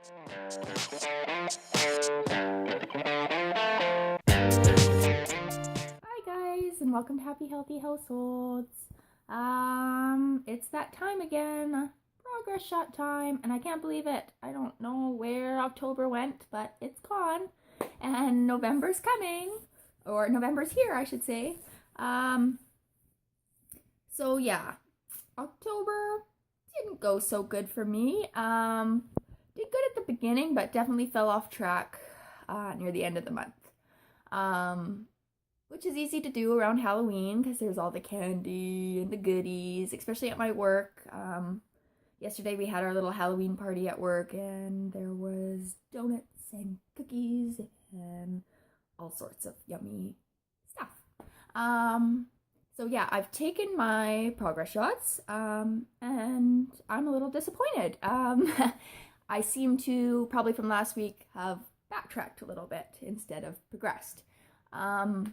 Hi guys, and welcome to Happy Healthy Households. It's that time again, progress shot time, and I can't believe it. I don't know where October went, but it's gone, and November's coming, or November's here, I should say. So yeah, October didn't go so good for me. Did good at the beginning, but definitely fell off track near the end of the month. Which is easy to do around Halloween because there's all the candy and the goodies, especially at my work. Yesterday we had our little Halloween party at work, and there was donuts and cookies and all sorts of yummy stuff. So yeah, I've taken my progress shots, and I'm a little disappointed. I seem to, probably from last week, have backtracked a little bit instead of progressed. But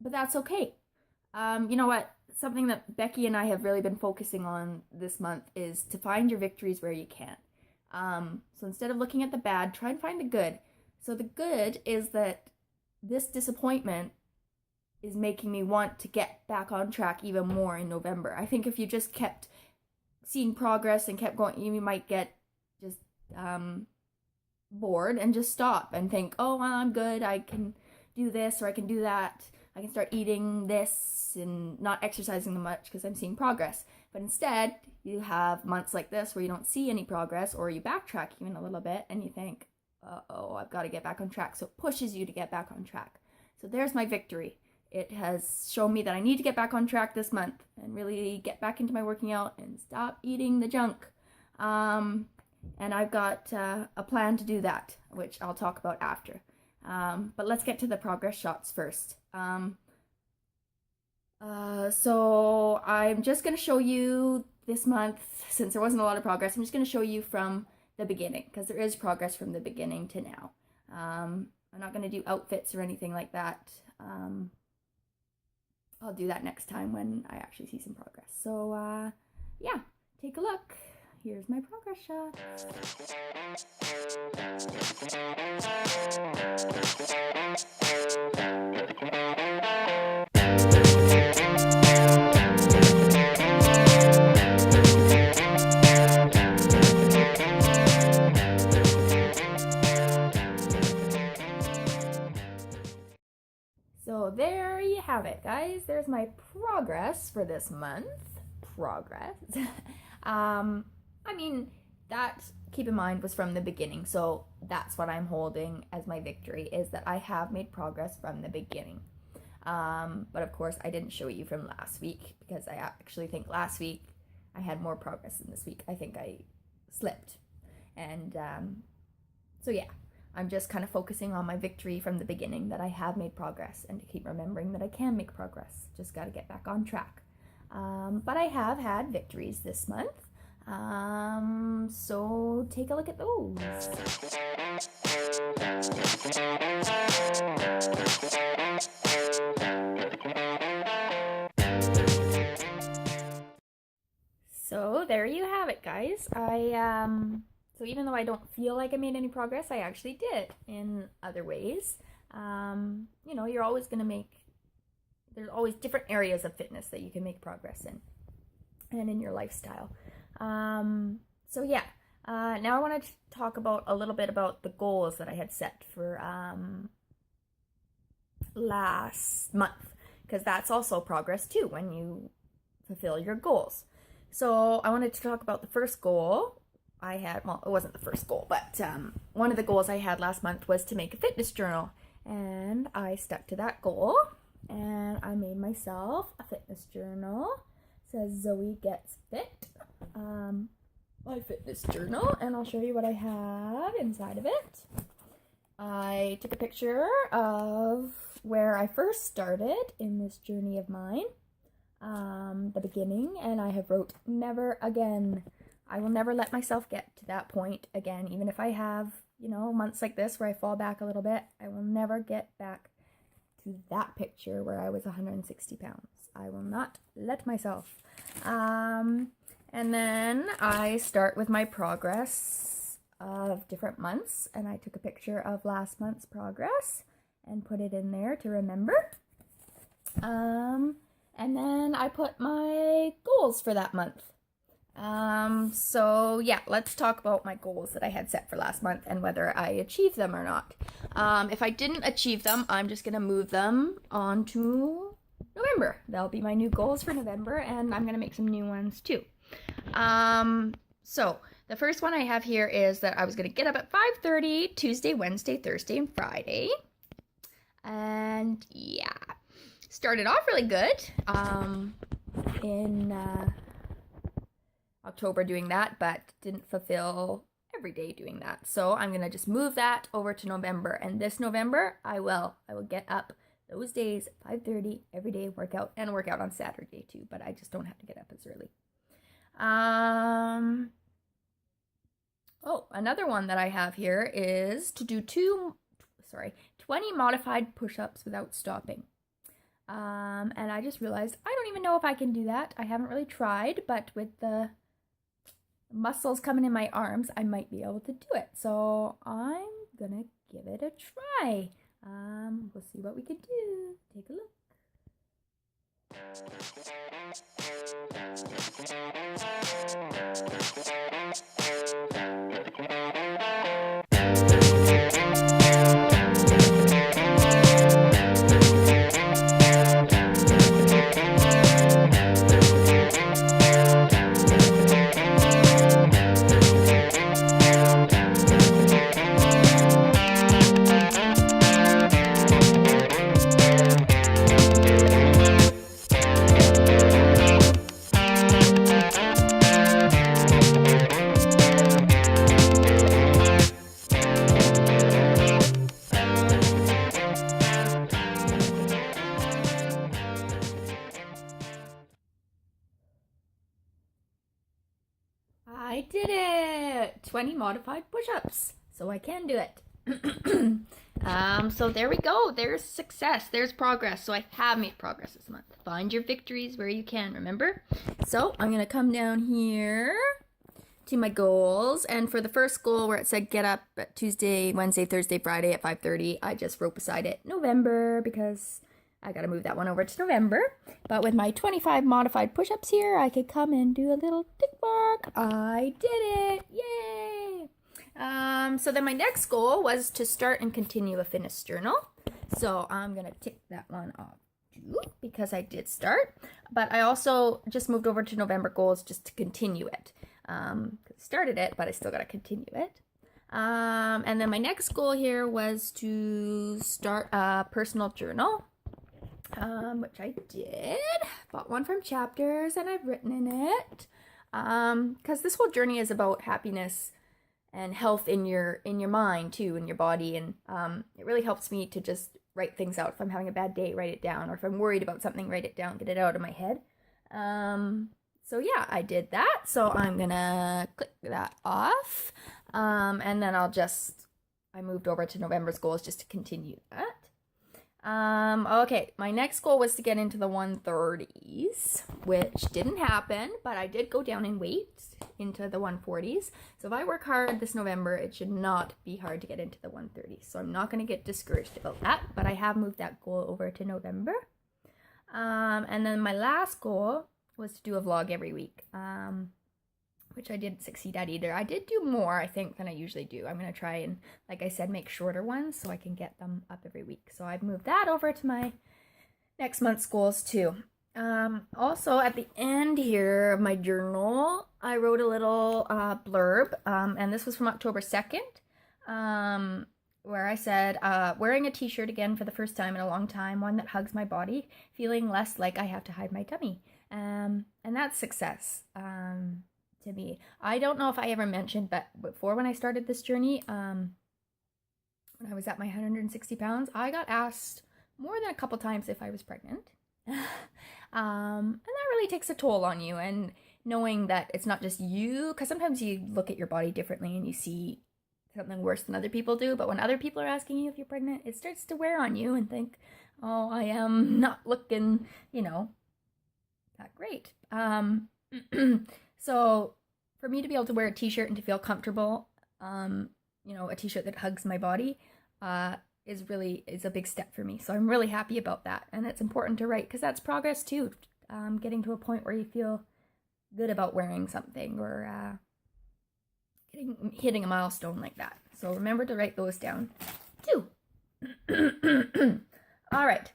that's okay. You know what? Something that Becky and I have really been focusing on this month is to find your victories where you can. So instead of looking at the bad, try and find the good. So the good is that this disappointment is making me want to get back on track even more in November. I think if you just kept seeing progress and kept going, you might get just bored and just stop and think, oh, well, I'm good. I can do this or I can do that. I can start eating this and not exercising that much because I'm seeing progress. But instead, you have months like this where you don't see any progress, or you backtrack even a little bit and you think, uh-oh, I've got to get back on track. So it pushes you to get back on track. So there's my victory. It has shown me that I need to get back on track this month and really get back into my working out and stop eating the junk. And I've got a plan to do that, which I'll talk about after. But let's get to the progress shots first. So I'm just going to show you this month, since there wasn't a lot of progress, I'm just going to show you from the beginning, because there is progress from the beginning to now. I'm not going to do outfits or anything like that. I'll do that next time when I actually see some progress. So, yeah, take a look. Here's my progress shot. So there you have it, guys. There's my progress for this month. Progress. I mean, that, keep in mind, was from the beginning. So that's what I'm holding as my victory, is that I have made progress from the beginning. But of course, I didn't show you from last week because I actually think last week I had more progress than this week. I think I slipped. And so yeah, I'm just kind of focusing on my victory from the beginning, that I have made progress, and to keep remembering that I can make progress. Just got to get back on track. But I have had victories this month. So take a look at those. So there you have it, guys. So even though I don't feel like I made any progress, I actually did in other ways. You know, you're always going to there's always different areas of fitness that you can make progress in, and in your lifestyle. So yeah, now I want to talk about a little bit about the goals that I had set for last month, because that's also progress too when you fulfill your goals. So I wanted to talk about the first goal I had. Well, it wasn't the first goal, but one of the goals I had last month was to make a fitness journal, and I stuck to that goal, and I made myself a fitness journal. It says Zoe Gets Fit, my fitness journal, and I'll show you what I have inside of it. I took a picture of where I first started in this journey of mine, the beginning, and I have wrote never again. I will never let myself get to that point again, even if I have, you know, months like this where I fall back a little bit. I will never get back to that picture where I was 160 pounds. I will not let myself. And then I start with my progress of different months, and I took a picture of last month's progress and put it in there to remember. And then I put my goals for that month. So yeah, let's talk about my goals that I had set for last month and whether I achieved them or not. If I didn't achieve them, I'm just gonna move them on to November. That'll be my new goals for November, and I'm gonna make some new ones too. So the first one I have here is that I was gonna get up at 5:30 Tuesday, Wednesday, Thursday, and Friday. And yeah, started off really good in October doing that, but didn't fulfill every day doing that. So I'm gonna just move that over to November, and this November I will get up those days, 5:30 every day, work out on Saturday too, but I just don't have to get up as early. Oh, another one that I have here is to do 20 modified push-ups without stopping. And I just realized I don't even know if I can do that. I haven't really tried, but with the muscles coming in my arms, I might be able to do it. So I'm gonna give it a try. We'll see what we can do. Take a look. I did it! 20 modified push-ups. So I can do it. So there we go. There's success. There's progress. So I have made progress this month. Find your victories where you can, remember? So I'm going to come down here to my goals. And for the first goal where it said get up at Tuesday, Wednesday, Thursday, Friday at 5:30, I just wrote beside it November because I got to move that one over to November. But with my 25 modified push-ups here, I could come and do a little tick mark. I did it. Yay! So then my next goal was to start and continue a fitness journal. So I'm going to tick that one off too because I did start. But I also just moved over to November goals just to continue it. I started it, but I still got to continue it. And then my next goal here was to start a personal journal. Which I did. Bought one from Chapters and I've written in it. Because this whole journey is about happiness and health in your mind too, in your body, and it really helps me to just write things out. If I'm having a bad day, write it down, or if I'm worried about something, write it down, get it out of my head. So yeah, I did that. So I'm gonna click that off, and then I moved over to November's goals just to continue that. Okay, my next goal was to get into the 130s, which didn't happen, but I did go down in weight into the 140s. So if I work hard this November, it should not be hard to get into the 130s. So I'm not going to get discouraged about that, but I have moved that goal over to November. And then my last goal was to do a vlog every week, which I didn't succeed at either. I did do more, I think, than I usually do. I'm going to try and, like I said, make shorter ones so I can get them up every week. So I've moved that over to my next month's goals too. Also, at the end here of my journal, I wrote a little blurb, and this was from October 2nd, where I said, wearing a t-shirt again for the first time in a long time, one that hugs my body, feeling less like I have to hide my tummy. And that's success. To me. I don't know if I ever mentioned, but before when I started this journey, when I was at my 160 pounds, I got asked more than a couple times if I was pregnant. And that really takes a toll on you, and knowing that it's not just you, because sometimes you look at your body differently and you see something worse than other people do, but when other people are asking you if you're pregnant, it starts to wear on you and think, oh, I am not looking, that great. So for me to be able to wear a t-shirt and to feel comfortable you know, a t-shirt that hugs my body, is a big step for me. So I'm really happy about that. And it's important to write because that's progress too. Getting to a point where you feel good about wearing something or hitting a milestone like that. So remember to write those down too. All right.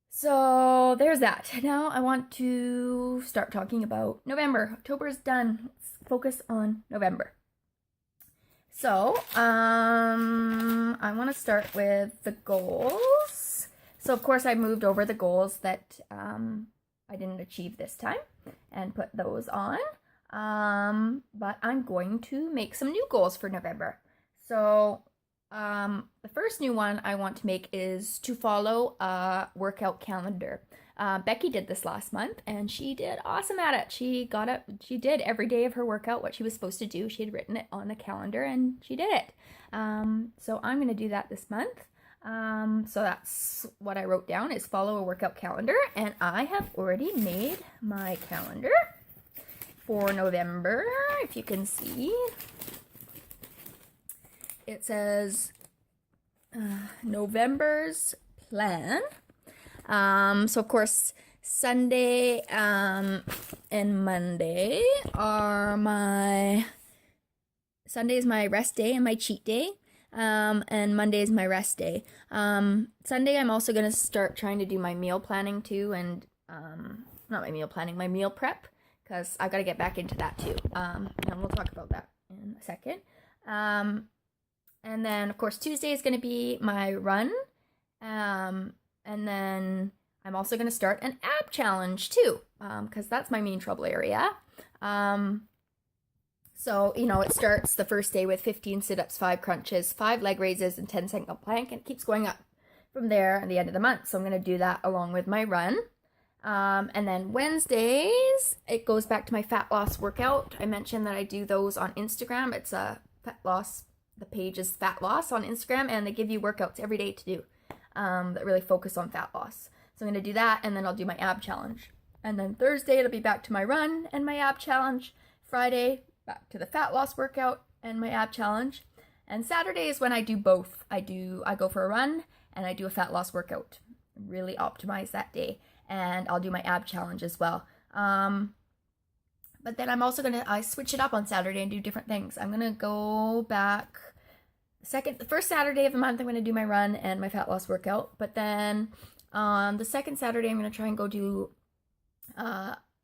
So there's that. Now I want to start talking about November. October is done. Let's focus on November. So I want to start with the goals. So of course I moved over the goals that I didn't achieve this time and put those on. But I'm going to make some new goals for November. So the first new one I want to make is to follow a workout calendar. Becky did this last month and she did awesome at it. She did every day of her workout what she was supposed to do. She had written it on the calendar and she did it. So I'm going to do that this month. So that's what I wrote down, is follow a workout calendar, and I have already made my calendar for November. If you can see, it says November's plan. So of course Sunday and Monday are Sunday is my rest day and my cheat day. And Monday is my rest day. Sunday I'm also going to start trying to do my meal planning too, and not my meal planning, my meal prep, because I've got to get back into that too. And we'll talk about that in a second. And then of course Tuesday is going to be my run. And then I'm also going to start an ab challenge too, because that's my main trouble area. So, you know, it starts the first day with 15 sit-ups, 5 crunches, 5 leg raises, and 10-second plank, and it keeps going up from there at the end of the month. So I'm going to do that along with my run. And then Wednesdays, it goes back to my fat loss workout. I mentioned that I do those on Instagram. It's a fat loss. The page is fat loss on Instagram, and they give you workouts every day to do that really focus on fat loss. So I'm going to do that, and then I'll do my ab challenge. And then Thursday, it'll be back to my run and my ab challenge. Friday, back to the fat loss workout and my ab challenge. And Saturday is when I do both. I go for a run and I do a fat loss workout. Really optimize that day. And I'll do my ab challenge as well. But then I'm also I switch it up on Saturday and do different things. I'm gonna go back the first Saturday of the month, I'm gonna do my run and my fat loss workout. But then on the second Saturday, I'm gonna try and go do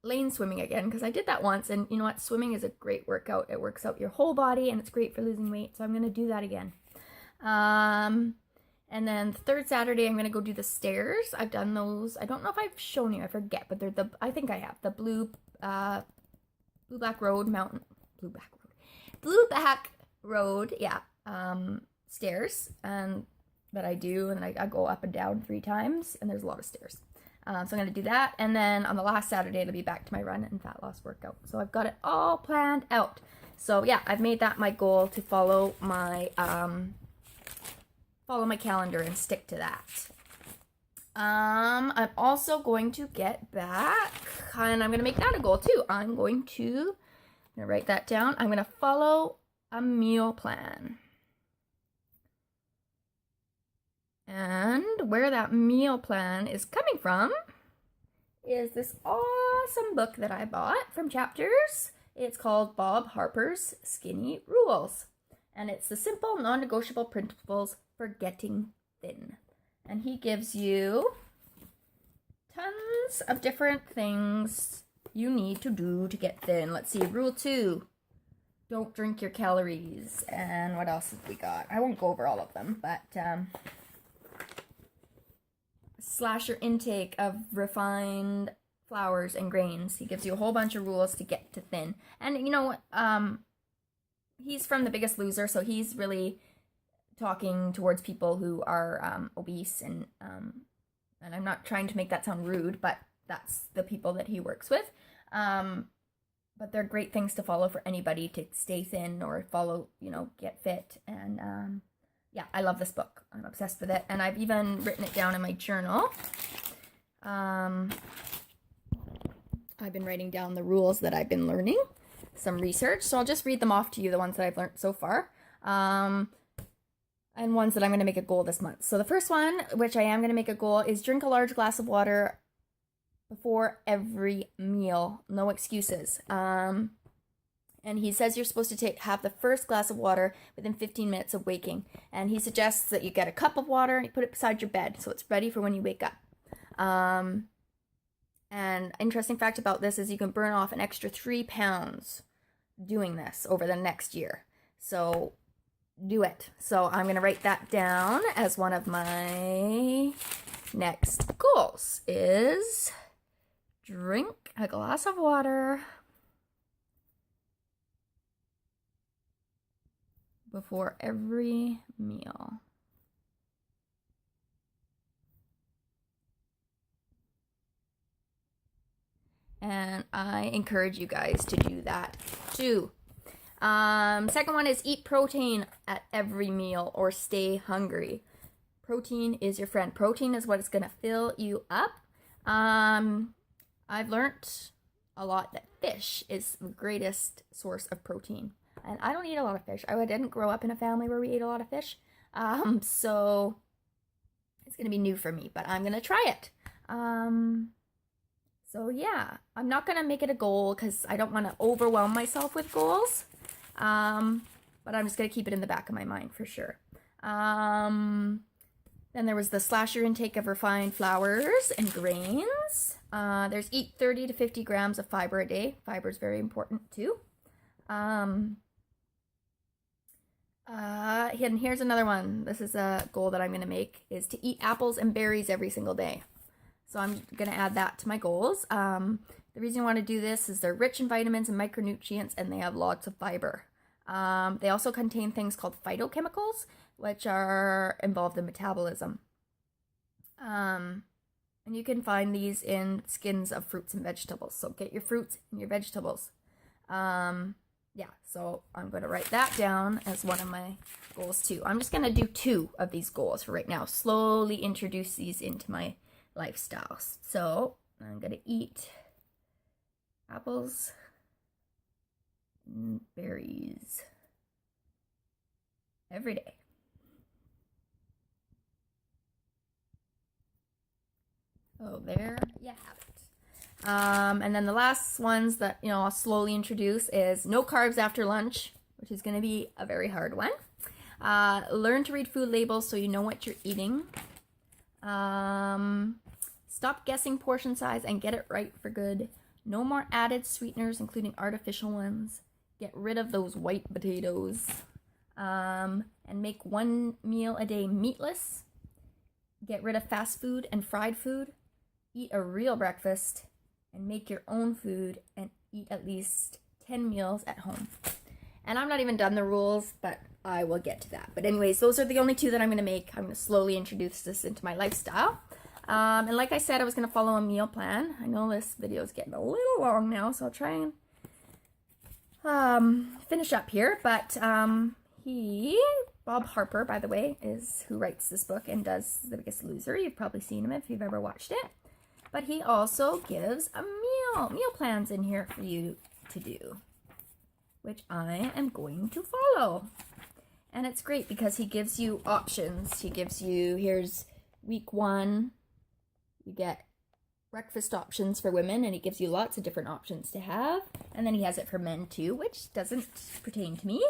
lane swimming again, because I did that once, and you know what, swimming is a great workout. It works out your whole body and it's great for losing weight, so I'm going to do that again. And then the third Saturday I'm going to go do the stairs. I've done those. I don't know if I've shown you, I forget, but they're I think I have the Blue Back Road, yeah, stairs, and that I do, and I go up and down 3 times, and there's a lot of stairs. So I'm going to do that, and then on the last Saturday, it'll be back to my run and fat loss workout. So I've got it all planned out. So yeah, I've made that my goal, to follow my calendar and stick to that. I'm also going to get back, and I'm going to make that a goal too. I'm going to write that down. I'm going to follow a meal plan. And where that meal plan is coming from is this awesome book that I bought from Chapters. It's called Bob Harper's Skinny Rules. And it's the simple, non-negotiable principles for getting thin. And he gives you tons of different things you need to do to get thin. Let's see, Rule 2, don't drink your calories. And what else have we got? I won't go over all of them, but slash your intake of refined flours and grains. He gives you a whole bunch of rules to get to thin. And you know what? He's from The Biggest Loser, so he's really talking towards people who are obese, and I'm not trying to make that sound rude, but that's the people that he works with. But they're great things to follow for anybody to stay thin or follow, get fit. And yeah, I love this book. I'm obsessed with it. And I've even written it down in my journal. I've been writing down the rules that I've been learning. some research. So I'll just read them off to you, the ones that I've learned so far. And ones that I'm going to make a goal this month. So the first one, which I am going to make a goal, is drink a large glass of water before every meal. No excuses. And he says you're supposed to have the first glass of water within 15 minutes of waking. And he suggests that you get a cup of water and you put it beside your bed so it's ready for when you wake up. And interesting fact about this is you can burn off an extra 3 pounds doing this over the next year. So do it. So I'm going to write that down as one of my next goals is drink a glass of water before every meal. And I encourage you guys to do that too. Second one is eat protein at every meal or stay hungry. Protein is your friend. Protein is what is going to fill you up. I've learned a lot that fish is the greatest source of protein. And I don't eat a lot of fish. I didn't grow up in a family where we ate a lot of fish. So it's going to be new for me, but I'm going to try it. So yeah, I'm not going to make it a goal because I don't want to overwhelm myself with goals. But I'm just going to keep it in the back of my mind for sure. Then there was the slash your intake of refined flours and grains. There's eat 30 to 50 grams of fiber a day. Fiber is very important too. And here's another one. This is a goal that I'm going to make, is to eat apples and berries every single day. So I'm going to add that to my goals. The reason I want to do this is they're rich in vitamins and micronutrients, and they have lots of fiber. They also contain things called phytochemicals, which are involved in metabolism. And you can find these in skins of fruits and vegetables. So get your fruits and your vegetables. Yeah, so I'm going to write that down as one of my goals too. I'm just going to do 2 of these goals for right now. Slowly introduce these into my lifestyles. So I'm going to eat apples and berries every day. Oh, there you have it. And then the last ones that, I'll slowly introduce is no carbs after lunch, which is going to be a very hard one. Learn to read food labels so you know what you're eating. Stop guessing portion size and get it right for good. No more added sweeteners, including artificial ones. Get rid of those white potatoes. And make 1 meal a day meatless. Get rid of fast food and fried food. Eat a real breakfast. And make your own food and eat at least 10 meals at home. And I'm not even done the rules, but I will get to that. But anyways, those are the only 2 that I'm going to make. I'm going to slowly introduce this into my lifestyle. And like I said, I was going to follow a meal plan. I know this video is getting a little long now, so I'll try and finish up here. But Bob Harper, by the way, is who writes this book and does The Biggest Loser. You've probably seen him if you've ever watched it. But he also gives a meal plans in here for you to do, which I am going to follow. And it's great because he gives you options. He gives you, here's week 1, you get breakfast options for women, and he gives you lots of different options to have. And then he has it for men too, which doesn't pertain to me.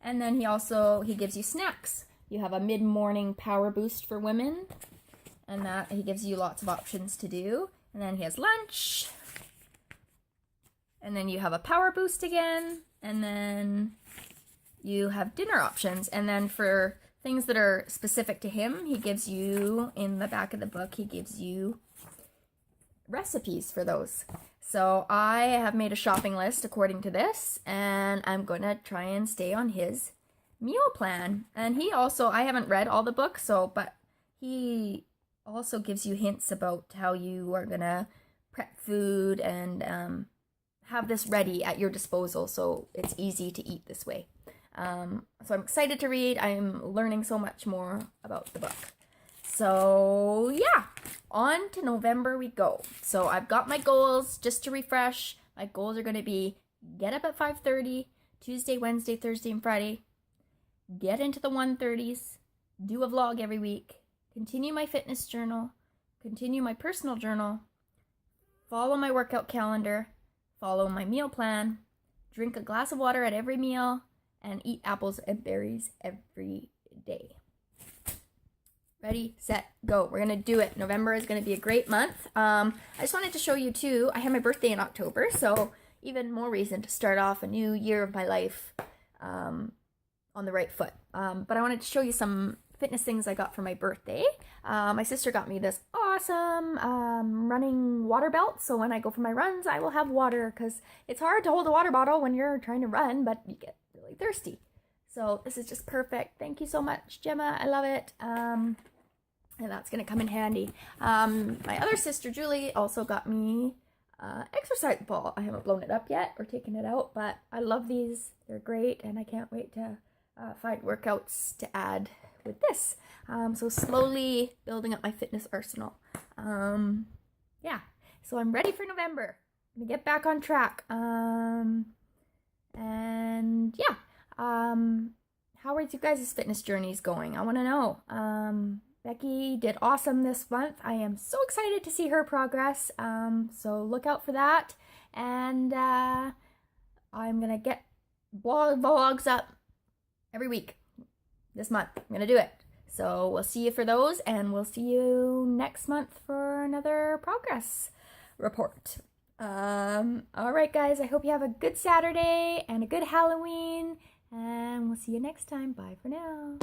And then he gives you snacks. You have a mid-morning power boost for women, and that he gives you lots of options to do. And then he has lunch, and then you have a power boost again, and then you have dinner options. And then for things that are specific to him, he gives you, in the back of the book, he gives you recipes for those. So I have made a shopping list according to this, and I'm going to try and stay on his meal plan. And he also, I haven't read all the books, but he also gives you hints about how you are going to prep food and have this ready at your disposal so it's easy to eat this way. So I'm excited to read. I'm learning so much more about the book. So yeah, on to November we go. So I've got my goals. Just to refresh, my goals are going to be get up at 5:30, Tuesday, Wednesday, Thursday, and Friday, get into the 1:30s, do a vlog every week, continue my fitness journal, continue my personal journal, follow my workout calendar, follow my meal plan, drink a glass of water at every meal, and eat apples and berries every day. Ready, set, go. We're going to do it. November is going to be a great month. I just wanted to show you too, I had my birthday in October, so even more reason to start off a new year of my life on the right foot. But I wanted to show you some fitness things I got for my birthday. My sister got me this awesome running water belt, so when I go for my runs, I will have water, because it's hard to hold a water bottle when you're trying to run, but you get really thirsty. So this is just perfect. Thank you so much, Gemma. I love it. And that's going to come in handy. My other sister, Julie, also got me exercise ball. I haven't blown it up yet or taken it out, but I love these. They're great, and I can't wait to find workouts to add with this. So slowly building up my fitness arsenal. Yeah, so I'm ready for November. I'm going to get back on track. And yeah, how are you guys' fitness journeys going? I want to know. Becky did awesome this month. I am so excited to see her progress. So look out for that. And I'm going to get vlogs up every week this month. I'm going to do it. So we'll see you for those, and we'll see you next month for another progress report. All right, guys, I hope you have a good Saturday and a good Halloween, and we'll see you next time. Bye for now.